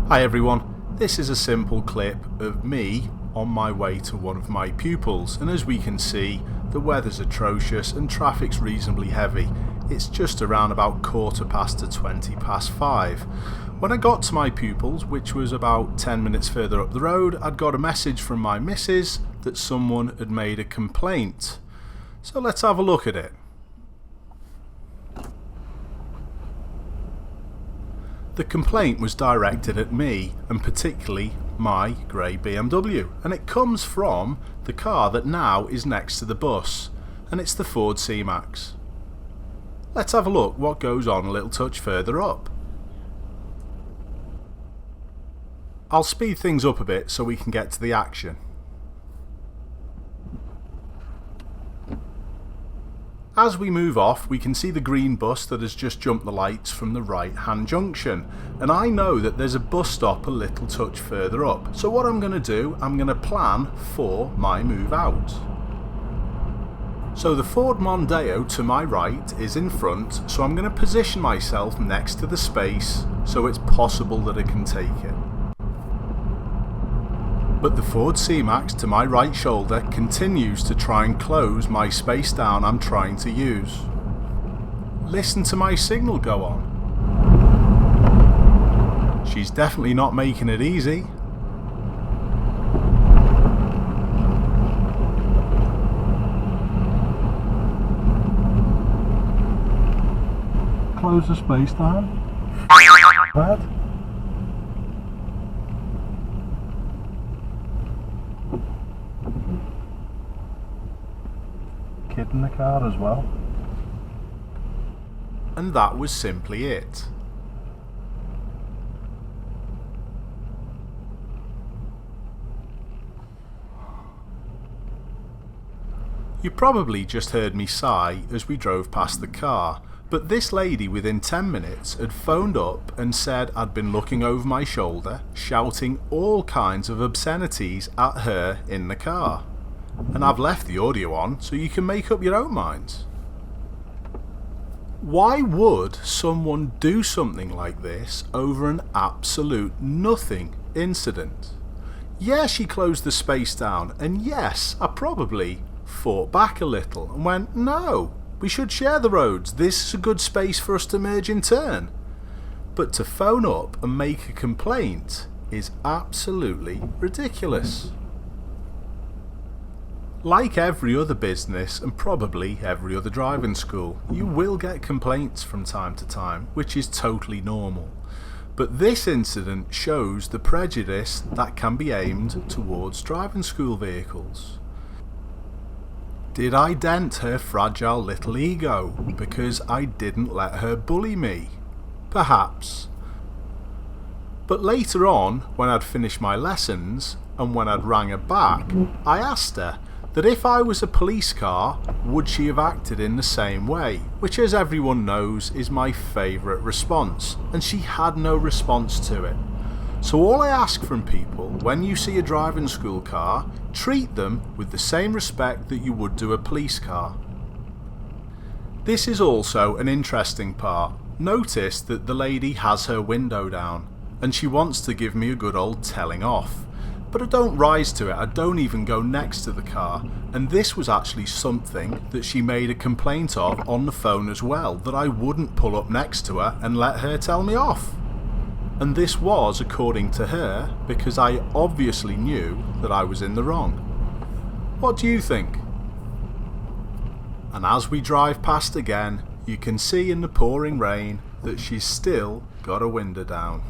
Hi everyone, this is a simple clip of me on my way to one of my pupils, and as we can see the weather's atrocious and traffic's reasonably heavy. It's just around about 5:15. When I got to my pupils, which was about 10 minutes further up the road, I'd got a message from my missus that someone had made a complaint. So let's have a look at it. The complaint was directed at me, and particularly my grey BMW, and it comes from the car that now is next to the bus, and it's the Ford C-Max. Let's have a look what goes on a little touch further up. I'll speed things up a bit so we can get to the action. As we move off, we can see the green bus that has just jumped the lights from the right hand junction, and I know that there's a bus stop a little touch further up, so what I'm going to do, I'm going to plan for my move out. So the Ford Mondeo to my right is in front, so I'm going to position myself next to the space so it's possible that I can take it. But the Ford C-Max to my right shoulder continues to try and close my space down I'm trying to use. Listen to my signal go on. She's definitely not making it easy. Close the space down. Bad. Kid in the car as well. And that was simply it. You probably just heard me sigh as we drove past the car, but this lady within 10 minutes had phoned up and said I'd been looking over my shoulder, shouting all kinds of obscenities at her in the car. And I've left the audio on so you can make up your own minds. Why would someone do something like this over an absolute nothing incident? Yeah, she closed the space down, and yes, I probably fought back a little and went, no, we should share the roads, this is a good space for us to merge in turn. But to phone up and make a complaint is absolutely ridiculous. Like every other business and probably every other driving school, you will get complaints from time to time, which is totally normal. But this incident shows the prejudice that can be aimed towards driving school vehicles. Did I dent her fragile little ego because I didn't let her bully me? Perhaps. But later on, when I'd finished my lessons and when I'd rang her back, I asked her that if I was a police car, would she have acted in the same way? Which, as everyone knows, is my favourite response, and she had no response to it. So all I ask from people, when you see a driving school car, treat them with the same respect that you would do a police car. This is also an interesting part. Notice that the lady has her window down, and she wants to give me a good old telling off. But I don't rise to it, I don't even go next to the car, and this was actually something that she made a complaint of on the phone as well, that I wouldn't pull up next to her and let her tell me off. And this was, according to her, because I obviously knew that I was in the wrong. What do you think? And as we drive past again, you can see in the pouring rain that she's still got a window down.